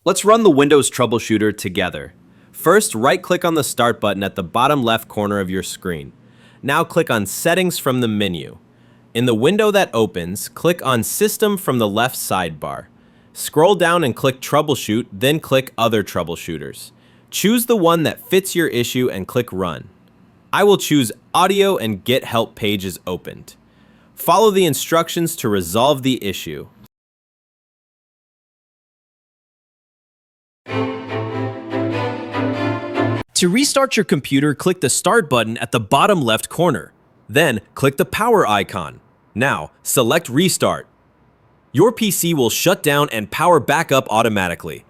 Let's run the Windows Troubleshooter together. First, right-click on the Start button at the bottom left corner of your screen. Now click on Settings from the menu. In the window that opens, click on System from the left sidebar. Scroll down and click Troubleshoot, then click Other Troubleshooters. Choose the one that fits your issue and click Run. I will choose Audio and Get Help pages opened. Follow the instructions to resolve the issue. To restart your computer, click the Start button at the bottom left corner. Then, click the power icon. Now, select Restart. Your PC will shut down and power back up automatically.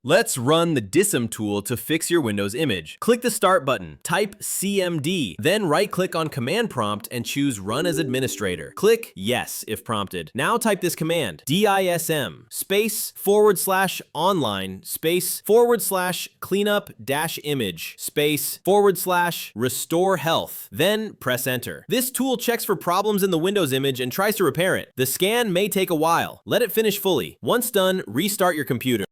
Let's run the DISM tool to fix your Windows image. Click the Start button, type CMD, then right-click on Command Prompt and choose Run as Administrator. Click Yes if prompted. Now type this command, DISM /online /cleanup-image /restore health. Then press Enter. This tool checks for problems in the Windows image and tries to repair it. The scan may take a while. Let it finish fully. Once done, restart your computer.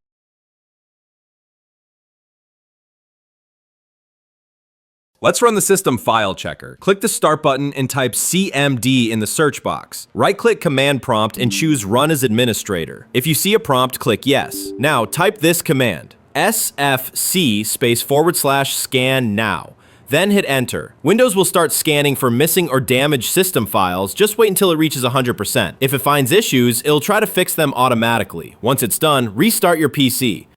Let's run the System File Checker. Click the Start button and type CMD in the search box. Right-click Command Prompt and choose Run as Administrator. If you see a prompt, click Yes. Now type this command, SFC /scan now. Then hit Enter. Windows will start scanning for missing or damaged system files. Just wait until it reaches 100%. If it finds issues, it'll try to fix them automatically. Once it's done, restart your PC.